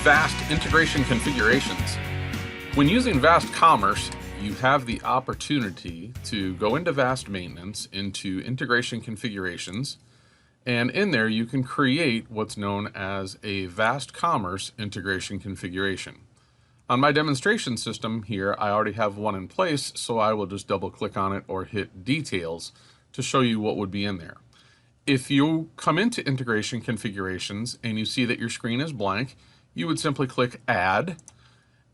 Vast Integration Configurations. When using Vast Commerce, you have the opportunity to go into Vast Maintenance, into Integration Configurations, and in there you can create what's known as a Vast Commerce integration configuration. On my demonstration system here, I already have one in place, so I will just double click on it or hit Details to show you what would be in there. If you come into Integration Configurations and you see that your screen is blank, you would simply click Add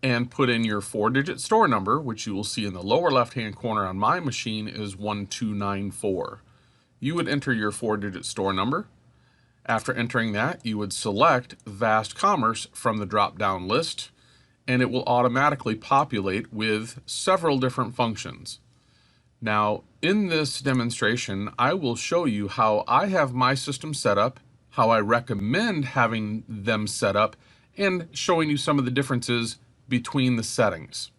and put in your 4-digit store number, which you will see in the lower left-hand corner on my machine is 1294. You would enter your 4-digit store number. After entering that, you would select Vast Commerce from the drop-down list, and it will automatically populate with several different functions. Now, in this demonstration, I will show you how I have my system set up, how I recommend having them set up, and showing you some of the differences between the settings.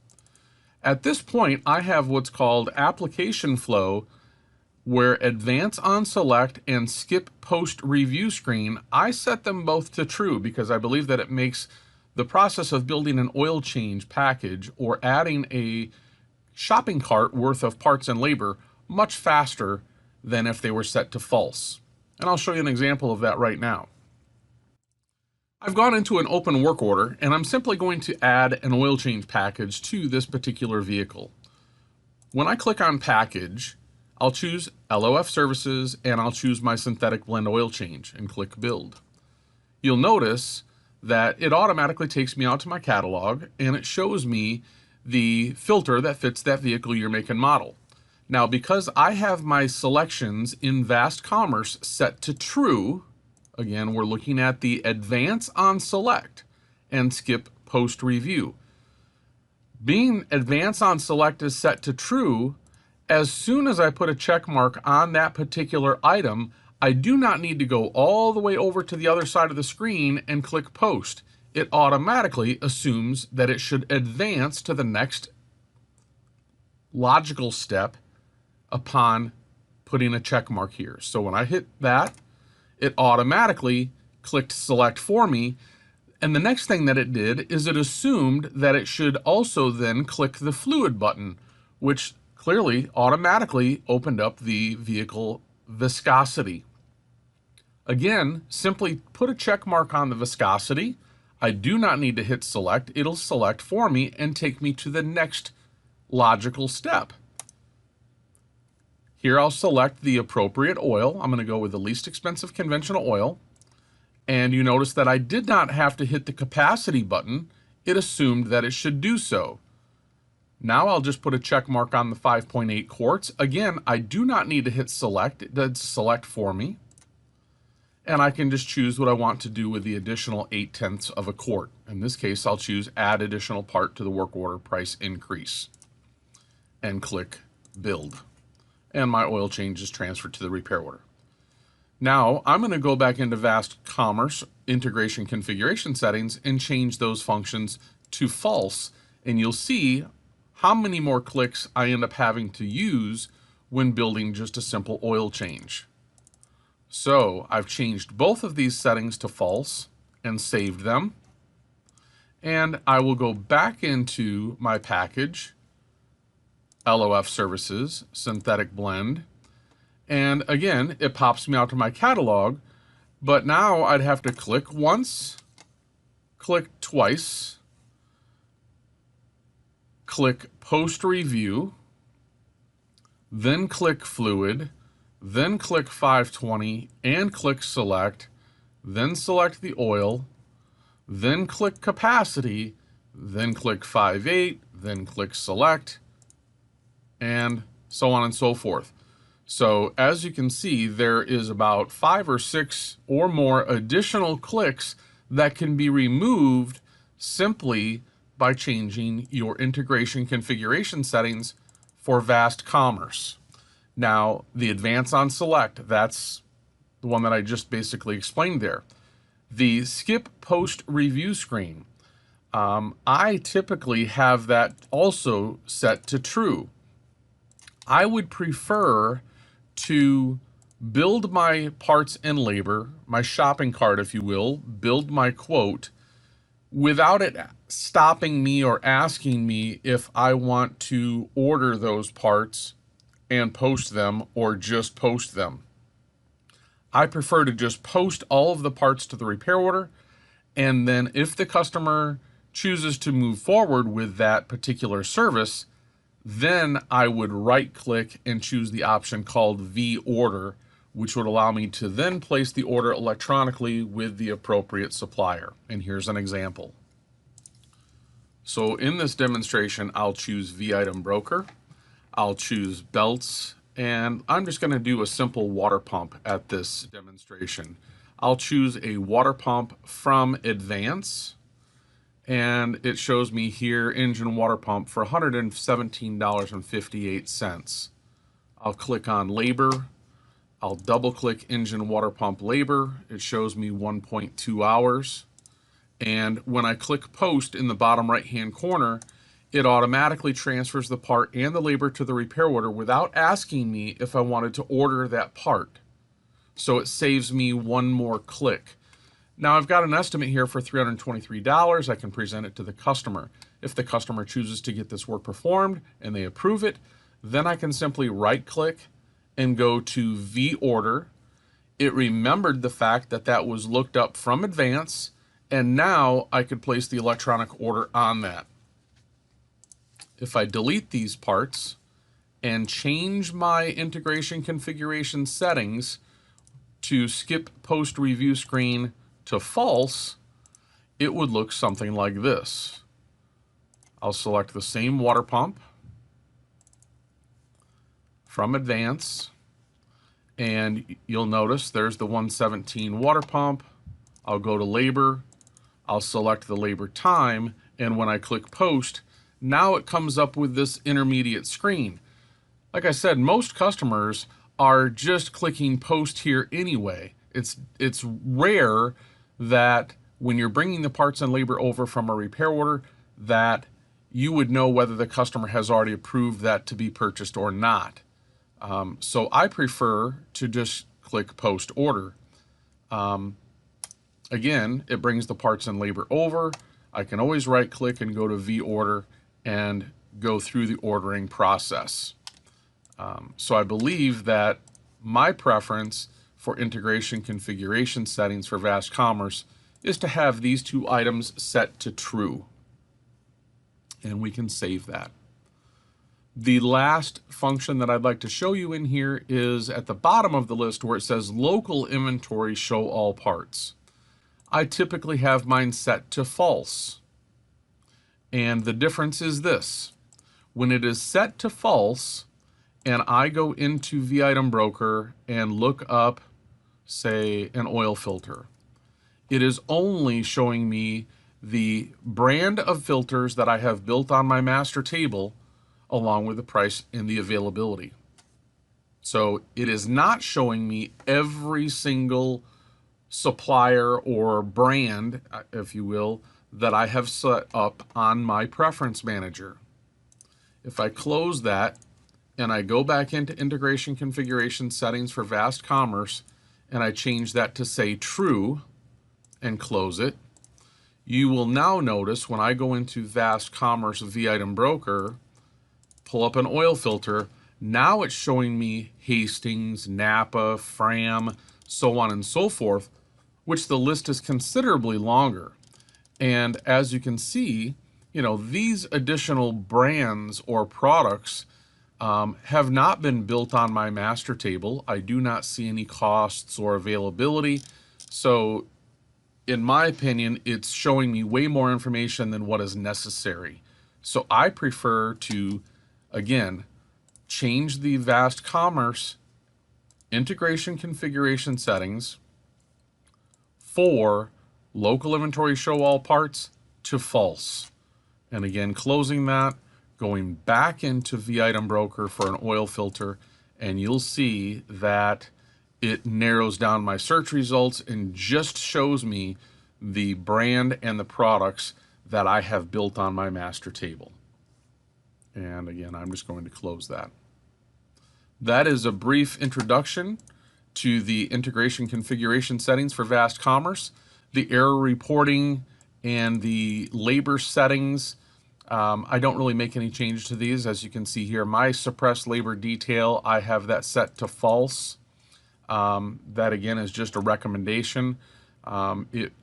At this point, I have what's called application flow, where advance on select and skip post review screen, I set them both to true because I believe that it makes the process of building an oil change package or adding a shopping cart worth of parts and labor much faster than if they were set to false. And I'll show you an example of that right now. I've gone into an open work order and I'm simply going to add an oil change package to this particular vehicle. When I click on package, I'll choose LOF services and I'll choose my synthetic blend oil change and click build. You'll notice that it automatically takes me out to my catalog and it shows me the filter that fits that vehicle year, make, and model. Now, because I have my selections in Vast Commerce set to true, again, we're looking at the advance on select and skip post review. Being advance on select is set to true, as soon as I put a check mark on that particular item, I do not need to go all the way over to the other side of the screen and click post. It automatically assumes that it should advance to the next logical step upon putting a check mark here. So when I hit that, it automatically clicked select for me. And the next thing that it did is it assumed that it should also then click the fluid button, which clearly automatically opened up the vehicle viscosity. Again, simply put a check mark on the viscosity. I do not need to hit select. It'll select for me and take me to the next logical step. Here I'll select the appropriate oil. I'm going to go with the least expensive conventional oil. And you notice that I did not have to hit the capacity button. It assumed that it should do so. Now I'll just put a check mark on the 5.8 quarts. Again, I do not need to hit select. It does select for me. And I can just choose what I want to do with the additional 0.8 of a quart. In this case, I'll choose add additional part to the work order price increase and click build. And my oil change is transferred to the repair order. Now I'm going to go back into Vast Commerce integration configuration settings and change those functions to false, and you'll see how many more clicks I end up having to use when building just a simple oil change. So I've changed both of these settings to false and saved them. And I will go back into my package, LOF services, synthetic blend. And again, it pops me out to my catalog, but now I'd have to click once, click twice, click post review, then click fluid, then click 520 and click select, then select the oil, then click capacity, then click 5.8, then click select, and so on and so forth. So as you can see, there is about 5 or 6 or more additional clicks that can be removed simply by changing your integration configuration settings for Vast Commerce. Now, the advance on select, that's the one that I just basically explained there. The skip post review screen, I typically have that also set to true. I would prefer to build my parts and labor, my shopping cart, if you will, build my quote, without it stopping me or asking me if I want to order those parts and post them or just post them. I prefer to just post all of the parts to the repair order, and then if the customer chooses to move forward with that particular service, then I would right click and choose the option called V-Order, which would allow me to then place the order electronically with the appropriate supplier. And here's an example. So in this demonstration, I'll choose V-Item Broker, I'll choose belts, and I'm just going to do a simple water pump at this demonstration. I'll choose a water pump from Advance, and it shows me here engine water pump for $117.58. I'll click on labor. I'll double click engine water pump labor. It shows me 1.2 hours. And when I click post in the bottom right hand corner, it automatically transfers the part and the labor to the repair order without asking me if I wanted to order that part. So it saves me one more click. Now I've got an estimate here for $323. I can present it to the customer. If the customer chooses to get this work performed and they approve it, then I can simply right click and go to V-Order. It remembered the fact that that was looked up from Advance, and now I could place the electronic order on that. If I delete these parts and change my integration configuration settings to skip post review screen to false, it would look something like this. I'll select the same water pump from Advance, and you'll notice there's the 117 water pump. I'll go to labor, I'll select the labor time, and when I click post, now it comes up with this intermediate screen. Like I said, most customers are just clicking post here anyway. It's rare that when you're bringing the parts and labor over from a repair order that you would know whether the customer has already approved that to be purchased or not. So I prefer to just click post order. Again, it brings the parts and labor over. I can always right click and go to V-Order and go through the ordering process. So I believe that my preference for integration configuration settings for Vast Commerce is to have these two items set to true. And we can save that. The last function that I'd like to show you in here is at the bottom of the list where it says local inventory show all parts. I typically have mine set to false. And the difference is this. When it is set to false and I go into V-Item Broker and look up, say, an oil filter, it is only showing me the brand of filters that I have built on my master table along with the price and the availability. So it is not showing me every single supplier or brand, if you will, that I have set up on my preference manager. If I close that and I go back into integration configuration settings for Vast Commerce and I change that to say true and close it, you will now notice when I go into Vast Commerce V-Item Broker, pull up an oil filter, now it's showing me Hastings, Napa, Fram, so on and so forth, which the list is considerably longer. And as you can see, you know, these additional brands or products have not been built on my master table. I do not see any costs or availability. So in my opinion, it's showing me way more information than what is necessary. So I prefer to, again, change the Vast Commerce integration configuration settings for local inventory show all parts to false. And again, closing that, going back into V-Item Broker for an oil filter, and you'll see that it narrows down my search results and just shows me the brand and the products that I have built on my master table. And again, I'm just going to close that. That is a brief introduction to the integration configuration settings for Vast Commerce, the error reporting And the labor settings, I don't really make any change to these. As you can see here, my suppressed labor detail, I have that set to false. That again is just a recommendation. It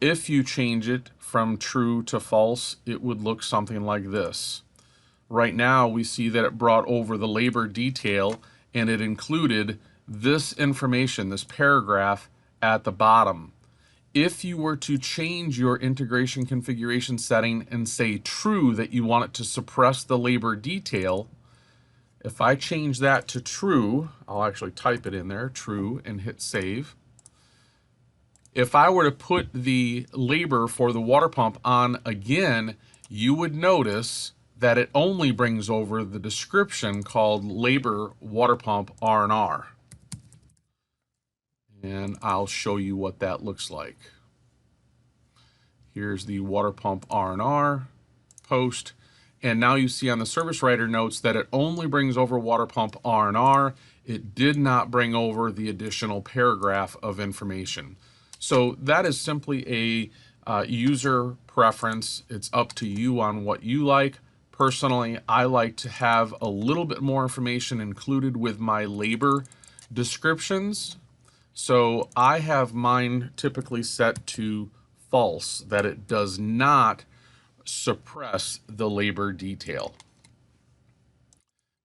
if you change it from true to false, it would look something like this. Right now, we see that it brought over the labor detail and it included this information, this paragraph at the bottom. If you were to change your integration configuration setting and say true, that you want it to suppress the labor detail, if I change that to true, I'll actually type it in there, true, and hit save. If I were to put the labor for the water pump on again, you would notice that it only brings over the description called labor water pump R&R. And I'll show you what that looks like. Here's the water pump R&R post. And now you see on the service writer notes that it only brings over water pump R&R. It did not bring over the additional paragraph of information. So that is simply a user preference. It's up to you on what you like. Personally, I like to have a little bit more information included with my labor descriptions. So I have mine typically set to false, that it does not suppress the labor detail.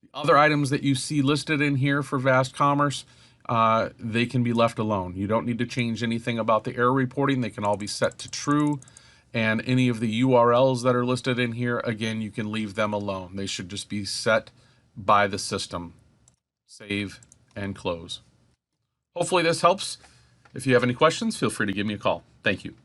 The other items that you see listed in here for Vast Commerce, they can be left alone. You don't need to change anything about the error reporting. They can all be set to true. And any of the URLs that are listed in here, again, you can leave them alone. They should just be set by the system. Save and close. Hopefully this helps. If you have any questions, feel free to give me a call. Thank you.